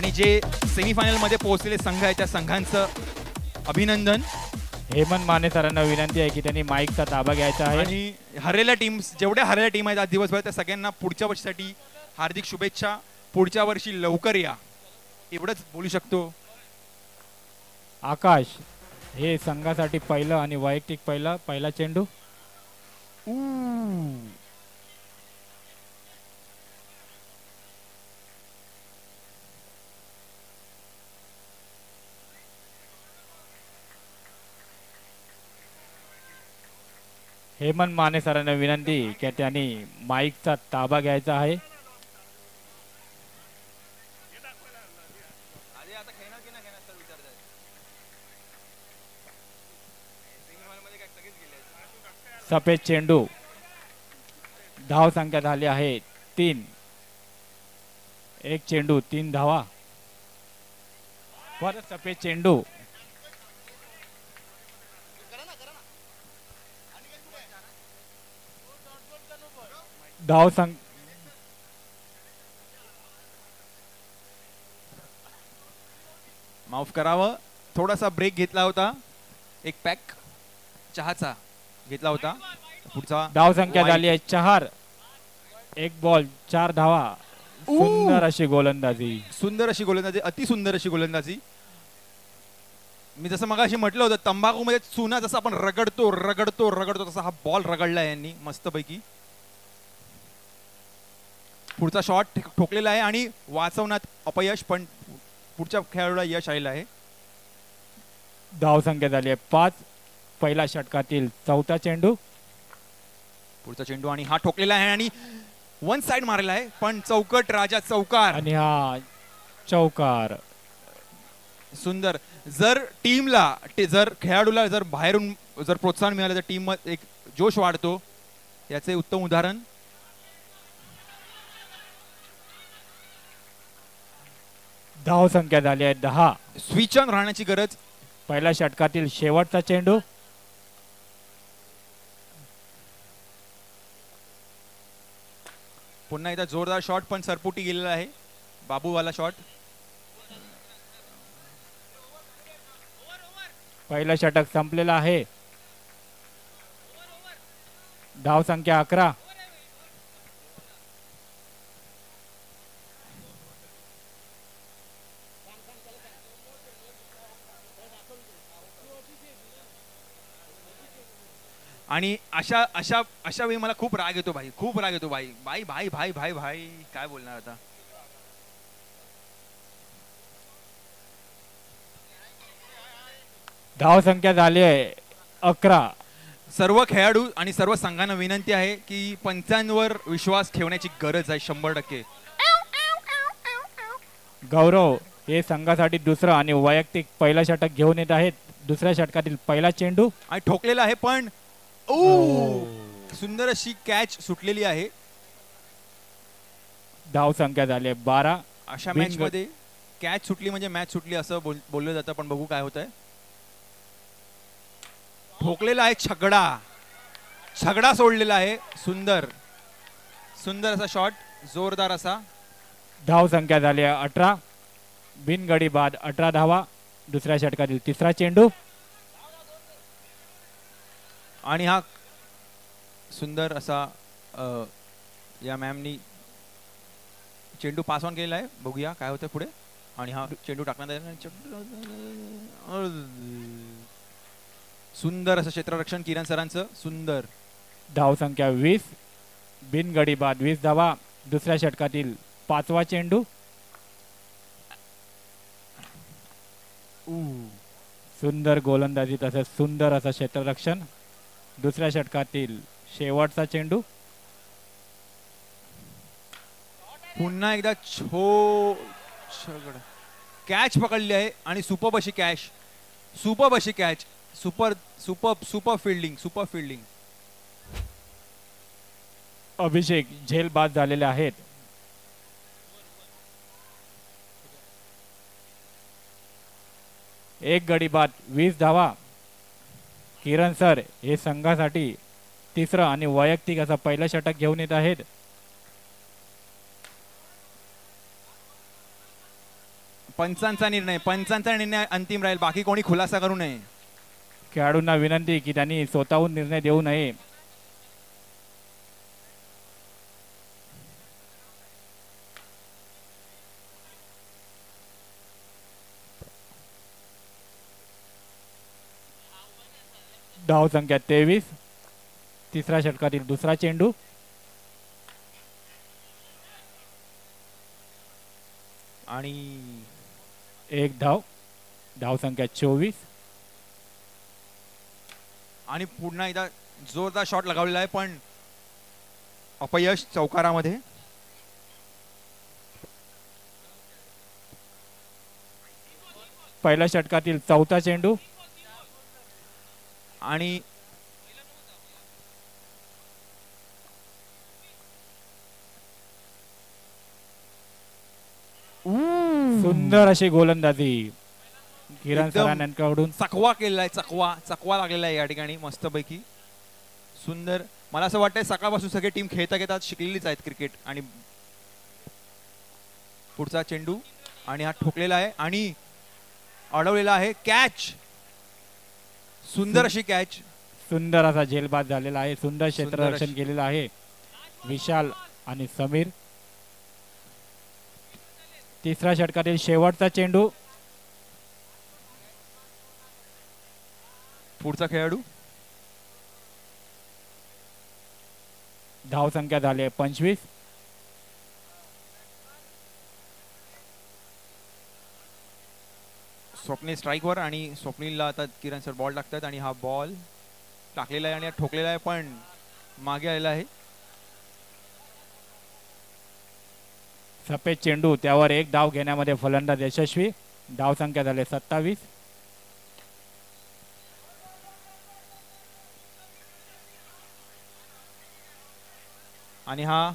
आणि जे सेमीफायनल मध्ये पोहोचलेले संघ आहेत त्या संघांचं अभिनंदन. हेमंत माने सरांना विनंती आहे की त्यांनी माईकचा ताबा घ्यायचा आहे. आणि हरलेल्या टीम्स, जेवढ्या हरलेल्या टीम आहेत आज दिवसभर, त्या सगळ्यांना पुढच्या वर्षीसाठी हार्दिक शुभेच्छा. पुढच्या वर्षी लवकर या, एवढंच बोलू शकतो. आकाश हे संघासाठी पहिलं आणि वैयक्तिक पहिला चेंडू. हेमंत माने सरांना विनंती की त्यांनी माईकचा ताबा घ्यायचा आहे. सफेद चेंडू. धाव संख्या झाली आहे 3. एक चेंडू 3 धावा. परत सफेद चेंडू. धाव माफ करावं, थोडासा ब्रेक घेतला होता, एक पॅक चहाचा घेतला होता. पुढचा धाव संख्या झाली आहे 4. एक बॉल 4 धावा. सुंदर अशी गोलंदाजी, सुंदर अशी गोलंदाजी, अति सुंदर अशी गोलंदाजी. मी जसं मगाशी म्हटलं होतं, तंबाखूमध्ये चुना जसं आपण रगडतो रगडतो रगडतो तसा हा बॉल रगडला यांनी मस्तपैकी. पुढचा शॉट ठोकलेला आहे आणि वाचवण्यात अपयश, पण पुढच्या खेळाडूला यश आलेलं आहे. धाव संख्या झाली आहे 5. पहिल्या षटकातील 4था चेंडू. पुढचा चेंडू आणि हा ठोकलेला आहे आणि वन साइड मारलेला आहे, पण चौकट राजा चौकार आणि हा चौकार. सुंदर. जर टीमला जर खेळाडूला जर बाहेरून जर प्रोत्साहन मिळालं तर टीम एक जोश वाढतो, याचे उत्तम उदाहरण. धाव संख्या झाली आहे 10. स्विच ऑन राहण्याची गरज. पहिल्या षटकातील शेवटचा चेंडू. पुन्हा एकदा जोरदार शॉट, पण सरपुटी गेलेला आहे. बाबूवाला शॉट. पहिलं षटक संपलेलं आहे. धाव संख्या 11. आणि अशा वेळी मला खूप राग येतो भाई, खूप राग येतो भाई. भाई भाई भाई भाई भाई काय बोलणार आता. धाव संख्या झाली आहे 11. सर्व खेळाडू आणि सर्व संघांना विनंती आहे की पंचांवर विश्वास ठेवण्याची गरज आहे 100%. गौरव हे संघासाठी दुसरं आणि वैयक्तिक पहिला षटक घेऊन येत आहेत. दुसऱ्या षटकातील पहिला चेंडू आणि ठोकलेला आहे, पण सुंदर अशी कॅच सुटलेली आहे. धाव संख्या झाली आहे 12. अशा मॅच मध्ये कॅच सुटली म्हणजे मॅच सुटली असं बोललं जातं, पण बघू काय होत आहे. ठोकलेला आहे छगडा सोडलेला आहे. सुंदर सुंदर असा शॉट, जोरदार असा. धाव संख्या झाली आहे 18. बिनगडी बाद 18 धावा. दुसऱ्या षटकातील तिसरा चेंडू आणि हा सुंदर असा या मॅमनी चेंडू पास ऑन केलेला आहे. बघूया काय होतं पुढे. आणि हा चेंडू टाकण्यात सुंदर असं क्षेत्ररक्षण किरण सरांचं. सुंदर. धाव संख्या 20. बिनगडी बाद 20 धावा. दुसऱ्या षटकातील 5वा चेंडू. सुंदर गोलंदाजी तसेच सुंदर असं क्षेत्ररक्षण. दुसऱ्या षटकातील शेवटचा चेंडू. पुन्हा एकदा कॅच पकडली आहे आणि सुपर अशी कॅच. Super fielding. अभिषेक झेल बाद झालेले आहेत. एक गडी बाद 20 धावा. किरण सर हे संघासाठी तिसरं आणि वैयक्तिक असं पहिलं षटक घेऊन येत आहेत. पंचांचा निर्णय अंतिम राहील. बाकी कोणी खुलासा करू नये. खेळाडूंना विनंती की त्यांनी स्वतःहून निर्णय देऊ नये. धाव संख्या 23. तिसऱ्या षटकातील दुसरा चेंडू. आणि एक धाव. धाव संख्या 24. आणि पुन्हा एकदा जोरदार शॉट लगावलेला आहे पण अपयश चौकारामध्ये. पहिल्या षटकातील चौथा चेंडू. आणि सुंदर अशी गोलंदाजी किरण एकदम सरांकडून. चकवा केलेला आहे. चकवा लागलेला आहे या ठिकाणी मस्तपैकी. सुंदर. मला असं वाटतंय सकाळपासून सगळे टीम खेळता खेळता शिकलेलीच आहेत क्रिकेट. आणि पुढचा चेंडू आणि हा ठोकलेला आहे आणि अडवलेला आहे. कॅच. सुंदर अशी कॅच. सुंदर असा झेलबाद झालेला आहे. सुंदर क्षेत्ररक्षण केलेलं आहे विशाल आणि समीर. तिसऱ्या षटकातील शेवटचा चेंडू. पुढचा खेळाडू. धाव संख्या झाली आहे 25. स्वप्नील स्ट्राईकवर आणि स्वप्नीलला आता किरण सर बॉल टाकतात आणि हा बॉल टाकलेला आहे आणि ठोकलेला आहे पण मागे आलेला आहे. सफेद चेंडू. त्यावर एक धाव घेण्यामध्ये फलंदाज यशस्वी. धाव संख्या झाली 27. आणि हा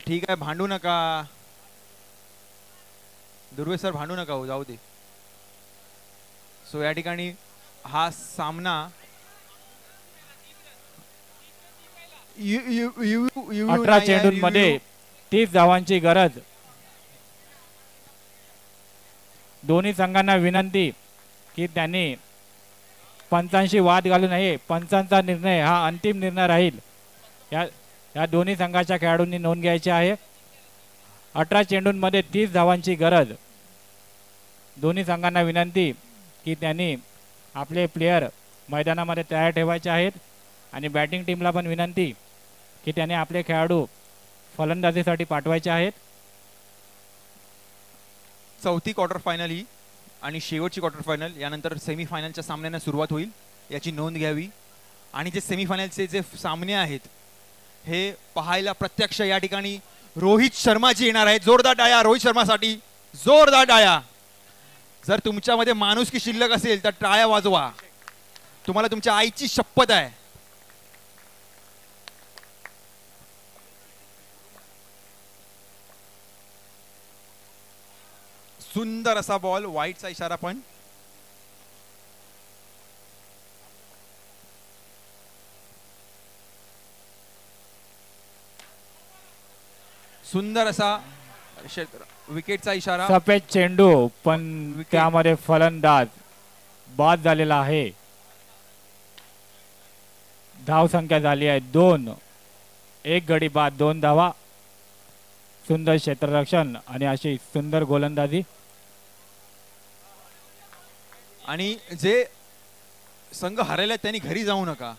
ठीक आहे. भांडू नका दुर्वे सर, भांडू नका हो, जाऊ दे. सो या ठिकाणी हा सामना 18 चेंडूंमध्ये 30 धावांची गरज. दोन्ही संघांना विनंती की त्यांनी पंचांशी वाद घालू नये. पंचांचा निर्णय हा अंतिम निर्णय राहील. या दोन्ही संघाच्या खेळाडूंनी नोंद घ्यायची आहे. 18 चेंडूंमध्ये 30 धावांची गरज. दोन्ही संघांना विनंती की त्यांनी आपले प्लेयर मैदानामध्ये तयार ठेवायचे आहेत आणि बॅटिंग टीमला पण विनंती की त्याने आपले खेळाडू फलंदाजीसाठी पाठवायचे आहेत. चौथी क्वार्टर फायनल ही आणि शेवटची क्वार्टर फायनल. यानंतर सेमीफायनलच्या सामन्यांना सुरुवात होईल. याची नोंद घ्यावी. आणि जे सेमीफायनलचे जे सामने आहेत हे पाहायला प्रत्यक्ष या ठिकाणी रोहित शर्माजी येणार आहेत. जोरदार टाळ्या रोहित शर्मासाठी. जोरदार टाळ्या. जर तुमच्यामध्ये माणुसकी शिल्लक असेल तर टाळ्या वाजवा. तुम्हाला तुमच्या आईची शपथ आहे. सुंदर असा बॉल. वाईटचा इशारा पण. सुंदर असा विकेटचा इशारा. सफेद चेंडू पण त्यामध्ये फलंदाज बाद झालेला आहे. धाव संख्या झाली आहे 2. एक गडी बाद 2 धावा. सुंदर क्षेत्ररक्षण आणि अशी सुंदर गोलंदाजी. आणि जे संघ हरायला त्यांनी घरी जाऊ नका.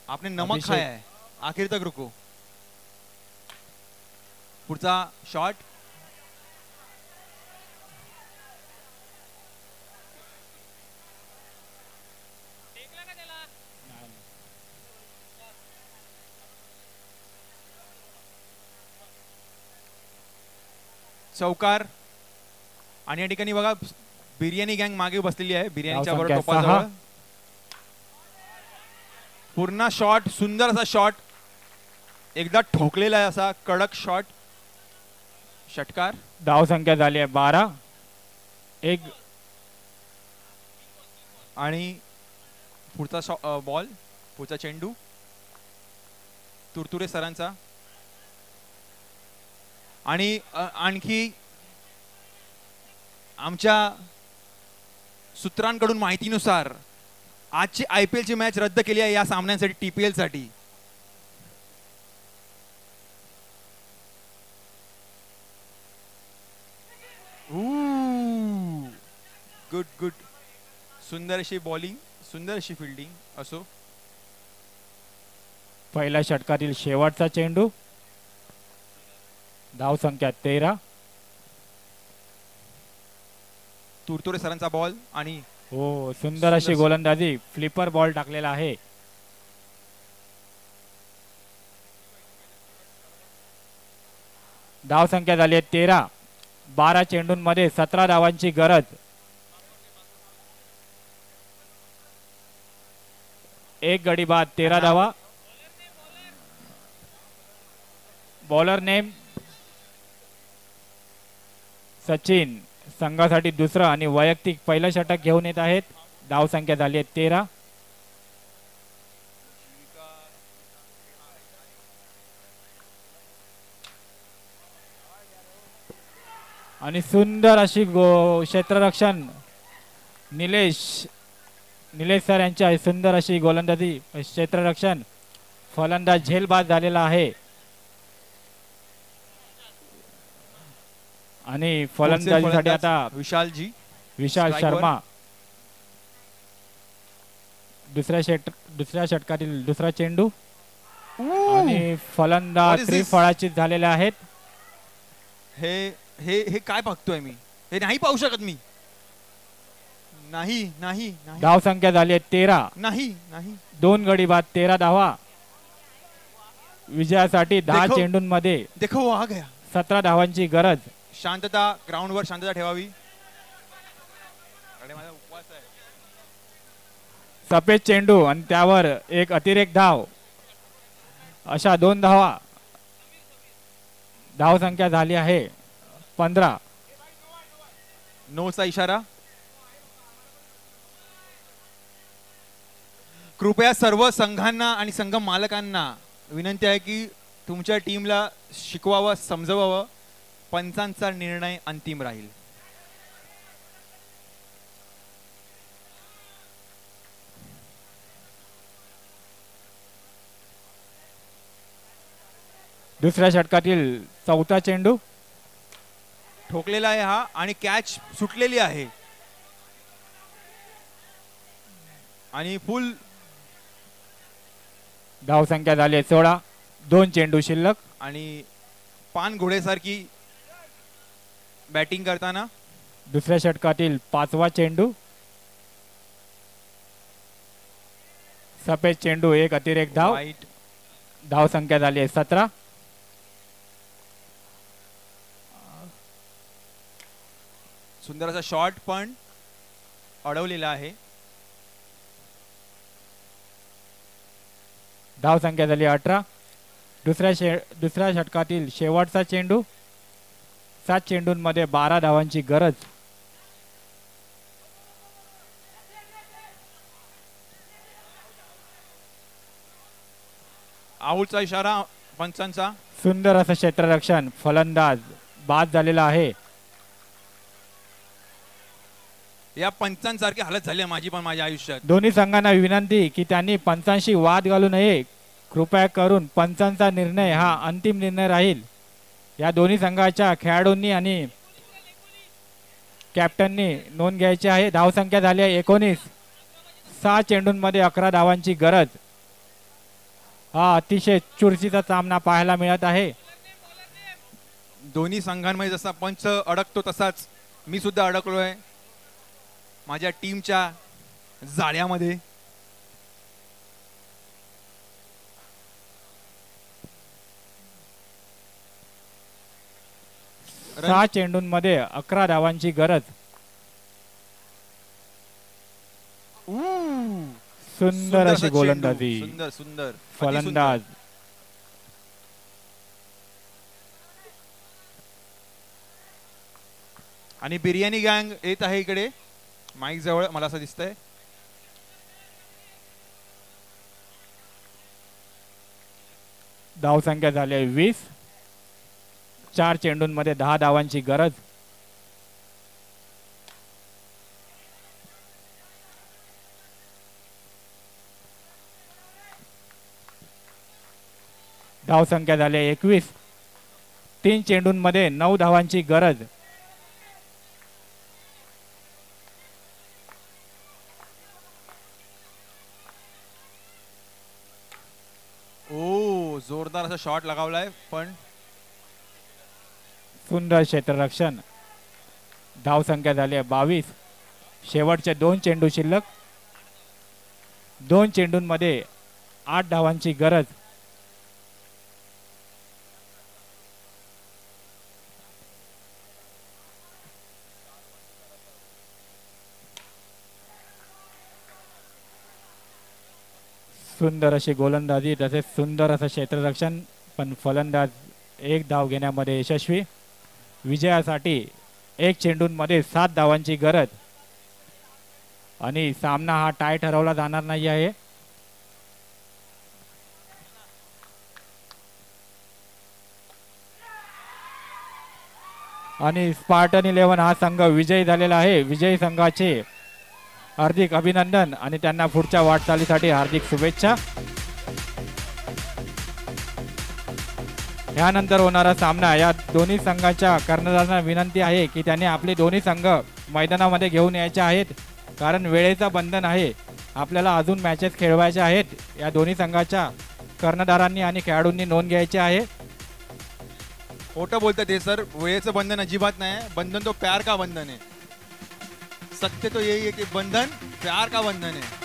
आपने नमक खाया है, आखिर तक रुको. पुढचा शॉट. चौकार. आणि या ठिकाणी बघा बिर्याणी गँग मागे बसलेली आहे. बिर्याणीच्या बरोबर टोपाजवळ. पूर्ण शॉट. सुंदर असा शॉट. एकदा ठोकलेला आहे असा कडक शॉट. षटकार. धाव संख्या झाली आहे 12. एक. आणि पुढचा बॉल. पुढचा चेंडू. तुरतुरे सरांचा. आणि आणखी आमच्या सूत्रांकडून माहितीनुसार आजची IPL ची मॅच रद्द केली आहे या सामन्यांसाठी, TPL साठी. गुड गुड, सुंदर अशी बॉलिंग, सुंदर अशी फिल्डिंग असो. पहिल्या षटकातील शेवटचा चेंडू. धाव संख्या 13. तुरतुरे सरांचा बॉल आणि हो, सुंदर अशी गोलंदाजी, फ्लिपर बॉल टाकलेला आहे. धाव संख्या झाली आहे 13. 12 चेंडूंमध्ये 17 धावांची गरज. एक गडी बाद, 13 धावा. बॉलर नेम सचिन, संघासाठी दुसरं आणि वैयक्तिक पहिलं षटक घेऊन येत आहेत. धाव संख्या झाली आहे 13. आणि सुंदर अशी क्षेत्ररक्षण निलेश सर यांच्या सुंदर अशी गोलंदाजी, क्षेत्ररक्षण. फलंदाज झेलबाद झालेला आहे आणि फलंदाजीसाठी आता विशाल शर्मा. दुसऱ्या षटकातील दुसरा चेंडू आणि फलंदाज त्रिफळाचीत झालेले आहेत. हे हे हे काय बघतोय मी? हे नाही पाहू शकत मी. नाही नाही. धाव संख्या झाली आहे 13. नाही नाही. 2 गडी बाद, 13 धावा. विजयासाठी 10 चेंडूंमध्ये देखो आ गया, 17 धावांची गरज. शांतता, ग्राउंडवर शांतता ठेवावी. अरे माझा उपवास आहे. सफेद चेंडू आणि त्यावर एक अतिरेक धाव, अशा 2 धावा. धाव संख्या झाली आहे 15. नोचा इशारा. कृपया सर्व संघांना आणि संघ मालकांना विनंती आहे की तुमच्या टीमला शिकवावं, समजवावं. पंचांचा निर्णय अंतिम राहील. दुसऱ्या षटकातील चौथा चेंडू ठोकलेला आहे हा आणि कॅच सुटलेली आहे आणि फुल. धाव संख्या झाली आहे 16. 2 चेंडू शिल्लक. आणि पान घोडेसारखी बॅटिंग करताना. दुसऱ्या षटकातील 5वा चेंडू. सफेद चेंडू, एक अतिरेक धाव. धाव संख्या झाली आहे 17. सुंदर असा शॉट पण अडवलेला आहे. धाव संख्या झाली 18. दुसऱ्या षटकातील शेवटचा चेंडू. 7 चेंडूंमध्ये 12 धावांची गरज. आऊटचा इशारा पंचांचा. सुंदर असं क्षेत्ररक्षण, फलंदाज बाद झालेला आहे. या पंचांसारखी हालत झाली माझी पण माझ्या आयुष्यात. दोन्ही संघांना विनंती की त्यांनी पंचांशी वाद घालू नये. कृपया करून पंचांचा निर्णय हा अंतिम निर्णय राहील. या दोन्ही संघाच्या खेळाडूंनी आणि कॅप्टननी नोंद घ्यायची आहे. धाव संख्या झाली आहे 19. 6 चेंडूंमध्ये 11 धावांची गरज. हा अतिशय चुरशीचा सामना पाहायला मिळत आहे. दोन्ही संघांमध्ये जसा पंच अडकतो तसाच मी सुद्धा अडकलोय माझ्या टीमच्या जाळ्यामध्ये. सहा चेंडूंमध्ये 11 धावांची गरज. सुंदर अशी गोलंदाजी, सुंदर सुंदर फलंदाज. आणि बिर्याणी गँग येत आहे इकडे माईक जवळ मला असं दिसतंय. धावसंख्या झाली आहे 20. 4 चेंडूंमध्ये 10 धावांची गरज. धावसंख्या झाली आहे 21. 3 चेंडूंमध्ये 9 धावांची गरज. ओ जोरदार असा शॉट लगावलाय पण सुंदर क्षेत्ररक्षण. धावसंख्या झाली आहे 22. शेवटचे 2 चेंडू शिल्लक. 2 चेंडूंमध्ये 8 धावांची गरज. सुंदर अशी गोलंदाजी तसेच सुंदर असं क्षेत्ररक्षण, पण फलंदाज 1 धाव घेण्यामध्ये यशस्वी. विजयासाठी 1 चेंडूंमध्ये 7 धावांची गरज आणि सामना हा टाय ठरवला जाणार नाही आहे. आणि स्पार्टन 11 हा संघ विजयी झालेला आहे. विजयी संघाचे हार्दिक अभिनंदन आणि त्यांना पुढच्या वाटचालीसाठी हार्दिक शुभेच्छा. यानंतर होणारा सामना, या दोन्ही संघाच्या कर्णधारांना विनंती आहे की त्यांनी आपले दोन्ही संघ मैदानामध्ये घेऊन यायचे आहेत, कारण वेळेचं बंधन आहे. आपल्याला अजून मॅचेस खेळवायच्या आहेत. या दोन्ही संघाच्या कर्णधारांनी आणि खेळाडूंनी नोंद घ्यायची आहे. खोटं बोलतात ते सर, वेळेचं बंधन अजिबात नाही आहे. बंधन तो प्यार का बंधन है. सत्य तो यही है कि बंधन प्यार का बंधन है.